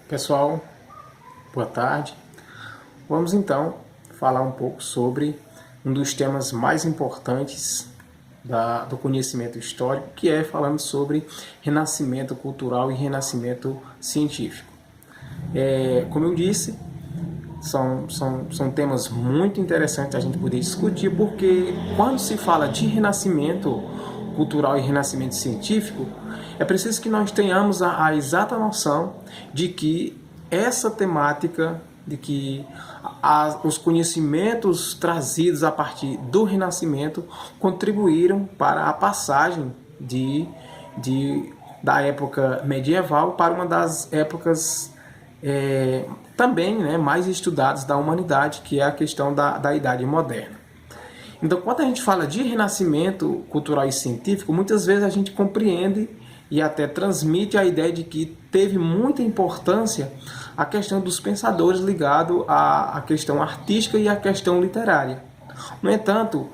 Pessoal, boa tarde. Vamos então falar um pouco sobre um dos temas mais importantes do conhecimento histórico, que é falando sobre renascimento cultural e renascimento científico. Como eu disse, são temas muito interessantes a gente poder discutir, porque quando se fala de renascimento cultural e renascimento científico, é preciso que nós tenhamos a exata noção de que essa temática, de que os conhecimentos trazidos a partir do Renascimento contribuíram para a passagem da época medieval para uma das épocas também, né, mais estudadas da humanidade, que é a questão da Idade Moderna. Então, quando a gente fala de renascimento cultural e científico, muitas vezes a gente compreende e até transmite a ideia de que teve muita importância a questão dos pensadores ligado à questão artística e à questão literária. No entanto,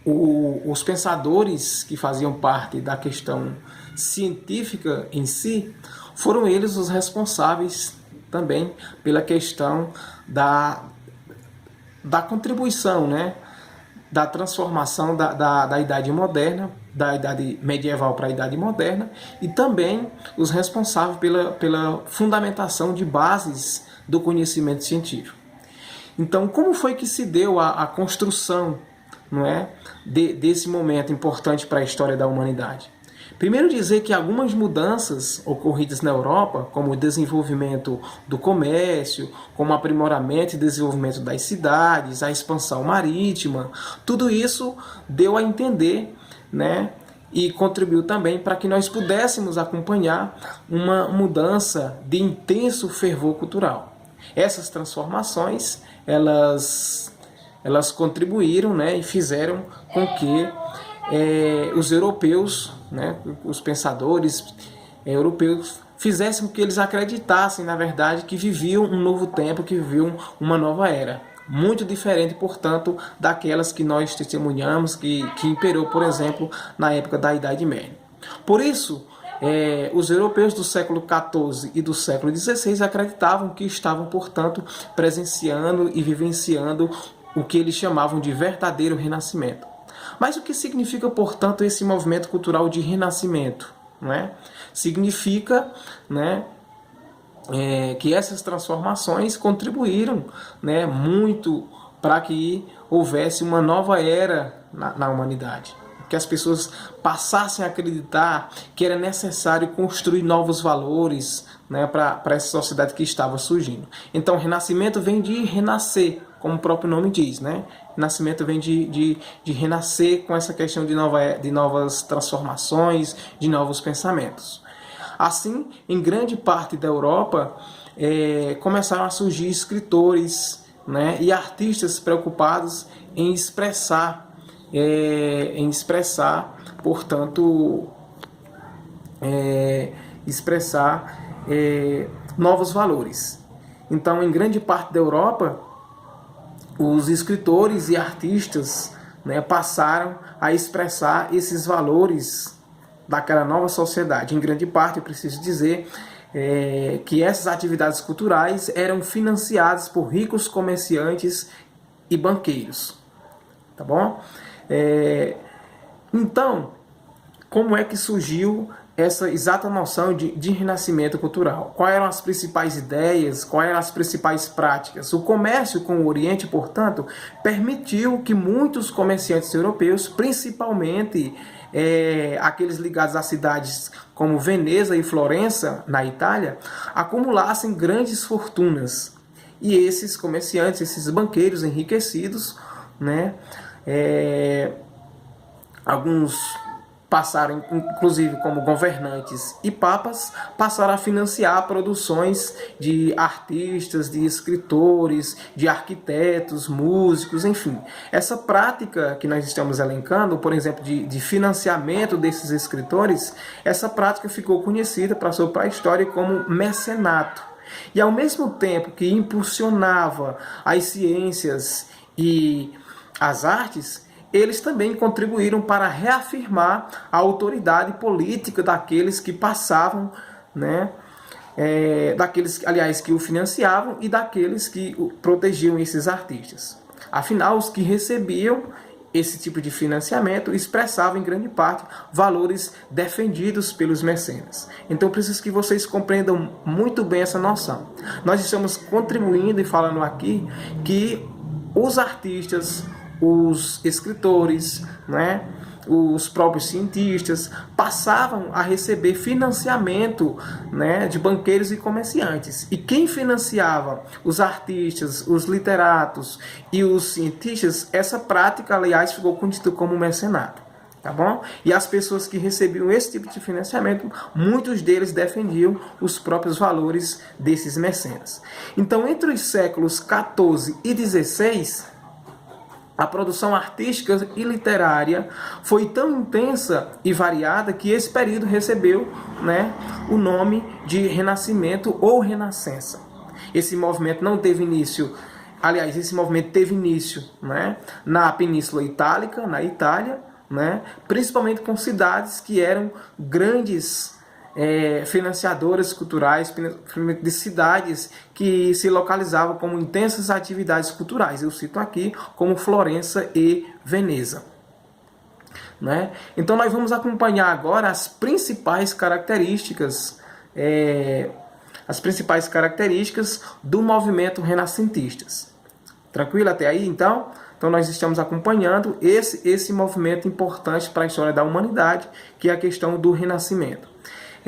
os pensadores que faziam parte da questão científica em si, foram eles os responsáveis também pela questão da contribuição, né, da transformação da Idade Moderna, da Idade Medieval para a Idade Moderna, e também os responsáveis pela fundamentação de bases do conhecimento científico. Então, como foi que se deu a construção, não é, desse momento importante para a história da humanidade? Primeiro dizer que algumas mudanças ocorridas na Europa, como o desenvolvimento do comércio, como o aprimoramento e desenvolvimento das cidades, a expansão marítima, tudo isso deu a entender, né, e contribuiu também para que nós pudéssemos acompanhar uma mudança de intenso fervor cultural. Essas transformações, elas contribuíram, né, e fizeram com que os europeus, né, os pensadores europeus, fizessem com que eles acreditassem, na verdade, que viviam um novo tempo, que viviam uma nova era. Muito diferente, portanto, daquelas que nós testemunhamos, que imperou, por exemplo, na época da Idade Média. Por isso, os europeus do século XIV e do século XVI acreditavam que estavam, portanto, presenciando e vivenciando o que eles chamavam de verdadeiro renascimento. Mas o que significa, portanto, esse movimento cultural de renascimento? Não é? Significa, né, que essas transformações contribuíram, né, muito para que houvesse uma nova era na humanidade. Que as pessoas passassem a acreditar que era necessário construir novos valores, né, para essa sociedade que estava surgindo. Então, renascimento vem de renascer, como o próprio nome diz, né? Nascimento vem de renascer com essa questão de novas transformações, de novos pensamentos. Assim, em grande parte da Europa, começaram a surgir escritores, né, e artistas preocupados em expressar, portanto, novos valores. Então, em grande parte da Europa, os escritores e artistas, né, passaram a expressar esses valores daquela nova sociedade. Em grande parte, eu preciso dizer que essas atividades culturais eram financiadas por ricos comerciantes e banqueiros. Tá bom? Então, como é que surgiu essa exata noção de renascimento cultural? Quais eram as principais ideias? Quais eram as principais práticas? O comércio com o Oriente, portanto, permitiu que muitos comerciantes europeus, principalmente aqueles ligados a cidades como Veneza e Florença, na Itália, acumulassem grandes fortunas. E esses comerciantes, esses banqueiros enriquecidos, né, alguns passaram, inclusive como governantes e papas, passaram a financiar produções de artistas, de escritores, de arquitetos, músicos, enfim. Essa prática que nós estamos elencando, por exemplo, de financiamento desses escritores, essa prática ficou conhecida, passou para a história como mecenato. E ao mesmo tempo que impulsionava as ciências e as artes, eles também contribuíram para reafirmar a autoridade política daqueles que passavam, né, daqueles, aliás, que o financiavam e daqueles que protegiam esses artistas. Afinal, os que recebiam esse tipo de financiamento expressavam em grande parte valores defendidos pelos mecenas. Então, preciso que vocês compreendam muito bem essa noção. Nós estamos contribuindo e falando aqui que os artistas, os escritores, né, os próprios cientistas passavam a receber financiamento, né, de banqueiros e comerciantes. E quem financiava os artistas, os literatos e os cientistas, essa prática, aliás, ficou contida como mecenato. Tá bom? E as pessoas que recebiam esse tipo de financiamento, muitos deles defendiam os próprios valores desses mecenas. Então, entre os séculos 14 e 16, a produção artística e literária foi tão intensa e variada que esse período recebeu, né, o nome de Renascimento ou Renascença. Esse movimento não teve início, aliás, esse movimento teve início, né, na Península Itálica, na Itália, né, principalmente com cidades que eram grandes financiadoras culturais, de cidades que se localizavam como intensas atividades culturais. Eu cito aqui como Florença e Veneza. Né? Então nós vamos acompanhar agora as principais características do movimento renascentistas. Tranquilo até aí, então? Então nós estamos acompanhando esse movimento importante para a história da humanidade, que é a questão do Renascimento.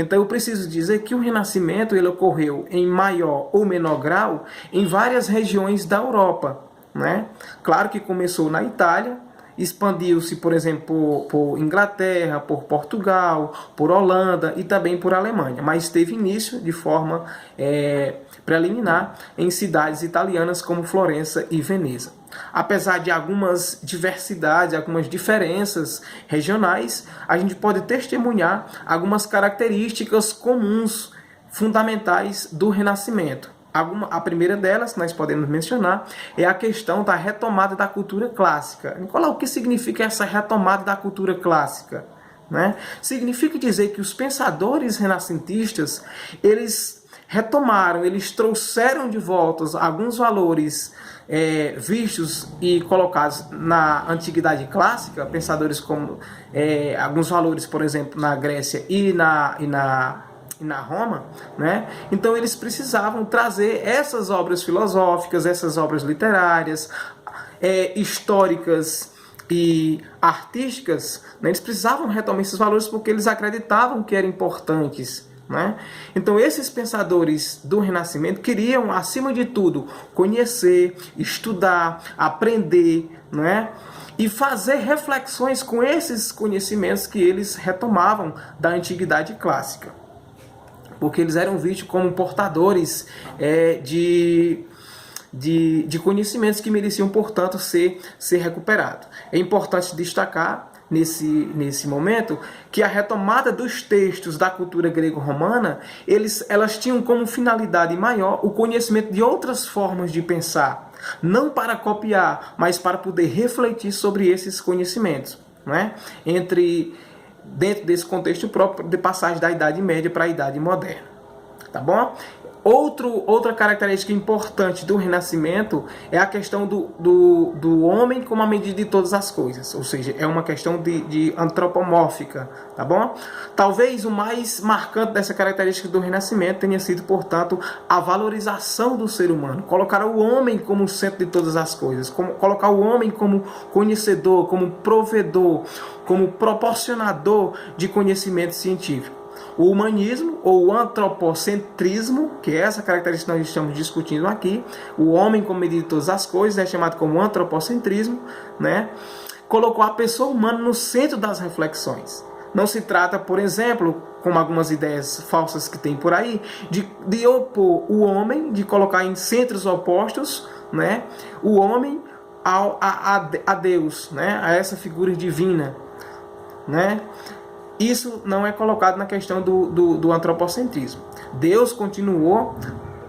Então eu preciso dizer que o Renascimento ele ocorreu em maior ou menor grau em várias regiões da Europa, né? Claro que começou na Itália, expandiu-se, por exemplo, por Inglaterra, por Portugal, por Holanda e também por Alemanha, mas teve início de forma preliminar em cidades italianas como Florença e Veneza. Apesar de algumas diversidades, algumas diferenças regionais, a gente pode testemunhar algumas características comuns, fundamentais do Renascimento. A primeira delas, que nós podemos mencionar, é a questão da retomada da cultura clássica. Nicolau, o que significa essa retomada da cultura clássica? Né? Significa dizer que os pensadores renascentistas, eles retomaram, eles trouxeram de volta alguns valores vistos e colocados na Antiguidade Clássica, pensadores como alguns valores, por exemplo, na Grécia e na Roma, né? Então eles precisavam trazer essas obras filosóficas, essas obras literárias, históricas e artísticas, né? Eles precisavam retomar esses valores porque eles acreditavam que eram importantes, né? Então esses pensadores do Renascimento queriam, acima de tudo, conhecer, estudar, aprender, né? E fazer reflexões com esses conhecimentos que eles retomavam da Antiguidade Clássica, porque eles eram vistos como portadores de conhecimentos que mereciam, portanto, ser recuperados. É importante destacar nesse momento que a retomada dos textos da cultura grego-romana, elas tinham como finalidade maior o conhecimento de outras formas de pensar, não para copiar, mas para poder refletir sobre esses conhecimentos, né? Dentro desse contexto próprio de passagem da Idade Média para a Idade Moderna. Tá bom? Outra característica importante do Renascimento é a questão do homem como a medida de todas as coisas, ou seja, é uma questão de antropomórfica, tá bom? Talvez o mais marcante dessa característica do Renascimento tenha sido, portanto, a valorização do ser humano, colocar o homem como o centro de todas as coisas, colocar o homem como conhecedor, como provedor, como proporcionador de conhecimento científico. O humanismo ou o antropocentrismo, que é essa característica que nós estamos discutindo aqui, o homem como medida de todas as coisas, é chamado como antropocentrismo, né? Colocou a pessoa humana no centro das reflexões. Não se trata, por exemplo, como algumas ideias falsas que tem por aí, de opor o homem, de colocar em centros opostos, né, o homem a Deus, né, a essa figura divina, né? Isso não é colocado na questão do antropocentrismo. Deus continuou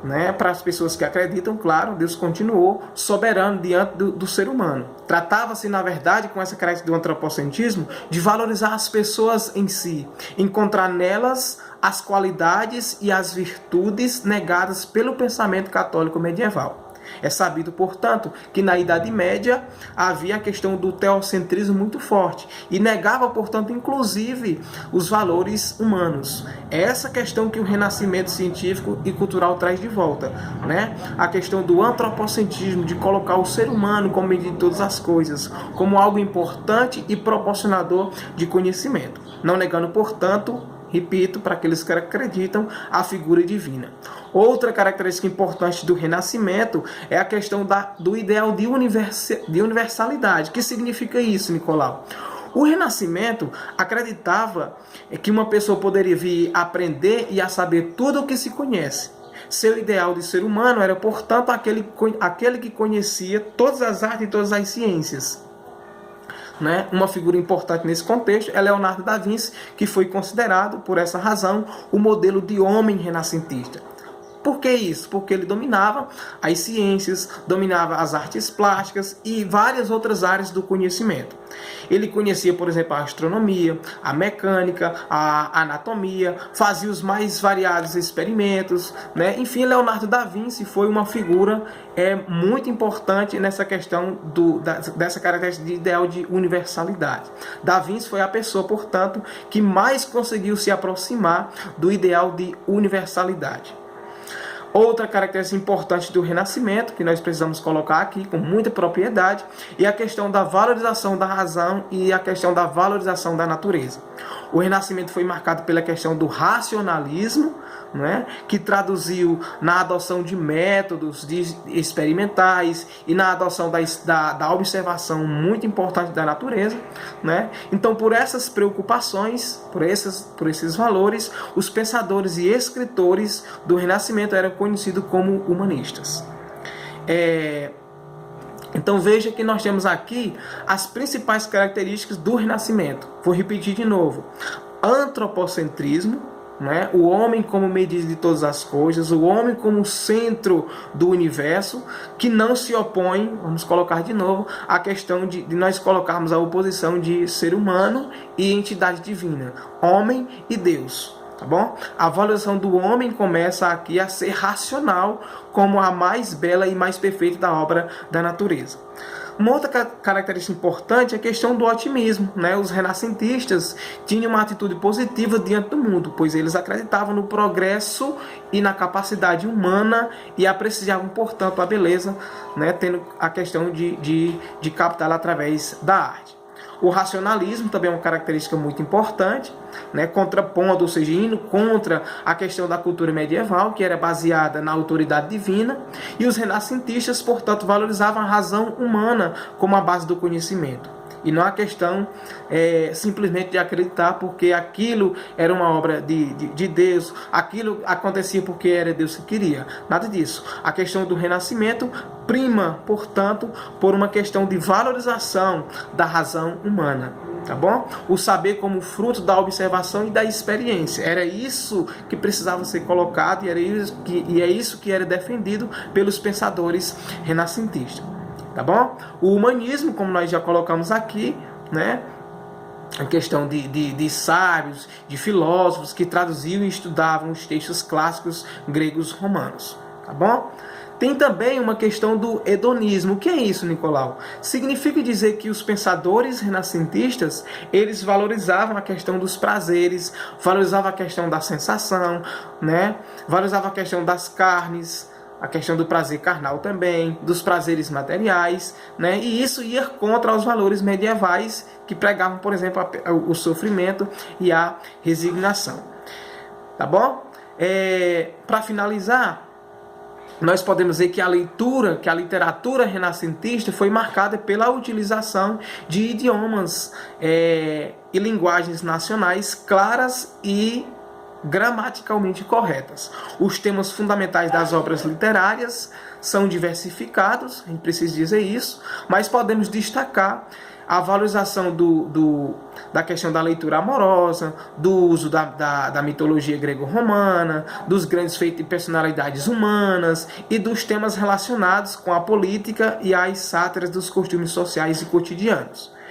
né? Para as pessoas que acreditam, claro, Deus continuou soberano diante do ser humano. Tratava-se, na verdade, com essa característica do antropocentrismo, de valorizar as pessoas em si, encontrar nelas as qualidades e as virtudes negadas pelo pensamento católico medieval. É sabido, portanto, que na Idade Média havia a questão do teocentrismo muito forte e negava, portanto, inclusive os valores humanos. É essa questão que o renascimento científico e cultural traz de volta, né? A questão do antropocentrismo, de colocar o ser humano como medida de todas as coisas, como algo importante e proporcionador de conhecimento, não negando, portanto, repito, para aqueles que acreditam, a figura divina. Outra característica importante do Renascimento é a questão do ideal de universalidade. O que significa isso, Nicolau? O Renascimento acreditava que uma pessoa poderia vir a aprender e a saber tudo o que se conhece. Seu ideal de ser humano era, portanto, aquele que conhecia todas as artes e todas as ciências. Né? Uma figura importante nesse contexto é Leonardo da Vinci, que foi considerado, por essa razão, o modelo de homem renascentista. Por que isso? Porque ele dominava as ciências, dominava as artes plásticas e várias outras áreas do conhecimento. Ele conhecia, por exemplo, a astronomia, a mecânica, a anatomia, fazia os mais variados experimentos, né? Enfim, Leonardo da Vinci foi uma figura muito importante nessa questão dessa característica de ideal de universalidade. Da Vinci foi a pessoa, portanto, que mais conseguiu se aproximar do ideal de universalidade. Outra característica importante do Renascimento, que nós precisamos colocar aqui com muita propriedade, é a questão da valorização da razão e a questão da valorização da natureza. O Renascimento foi marcado pela questão do racionalismo, né, que traduziu na adoção de métodos experimentais e na adoção da observação muito importante da natureza, né? Então, por essas preocupações, por esses valores, os pensadores e escritores do Renascimento eram conhecidos como humanistas. Então veja que nós temos aqui as principais características do Renascimento. Vou repetir de novo: antropocentrismo, né? O homem como medida de todas as coisas, o homem como centro do universo, que não se opõe, vamos colocar de novo, à questão de nós colocarmos a oposição de ser humano e entidade divina, homem e Deus. Tá bom? A valorização do homem começa aqui a ser racional como a mais bela e mais perfeita da obra da natureza. Uma outra característica importante é a questão do otimismo, né? Os renascentistas tinham uma atitude positiva diante do mundo, pois eles acreditavam no progresso e na capacidade humana e apreciavam, portanto, a beleza, né? Tendo a questão de captá-la através da arte. O racionalismo também é uma característica muito importante, né? Contrapondo, ou seja, indo contra a questão da cultura medieval, que era baseada na autoridade divina, e os renascentistas, portanto, valorizavam a razão humana como a base do conhecimento. E não a questão simplesmente de acreditar porque aquilo era uma obra de Deus, aquilo acontecia porque era Deus que queria. Nada disso. A questão do renascimento prima, portanto, por uma questão de valorização da razão humana. Tá bom? O saber como fruto da observação e da experiência. Era isso que precisava ser colocado e é isso que era defendido pelos pensadores renascentistas. Tá bom? O humanismo, como nós já colocamos aqui, né? A questão de sábios, de filósofos que traduziam e estudavam os textos clássicos gregos romanos. Tá bom? Tem também uma questão do hedonismo. O que é isso, Nicolau? Significa dizer que os pensadores renascentistas, eles valorizavam a questão dos prazeres, valorizavam a questão da sensação, né? Valorizavam a questão das carnes, a questão do prazer carnal também, dos prazeres materiais, né? E isso ia contra os valores medievais que pregavam, por exemplo, o sofrimento e a resignação. Tá bom? Para finalizar, nós podemos dizer que a literatura renascentista foi marcada pela utilização de idiomas e linguagens nacionais claras e gramaticalmente corretas. Os temas fundamentais das obras literárias são diversificados, a gente precisa dizer isso, mas podemos destacar a valorização da questão da leitura amorosa, do uso da mitologia grego-romana, dos grandes feitos de personalidades humanas e dos temas relacionados com a política e as sátiras dos costumes sociais e cotidianos.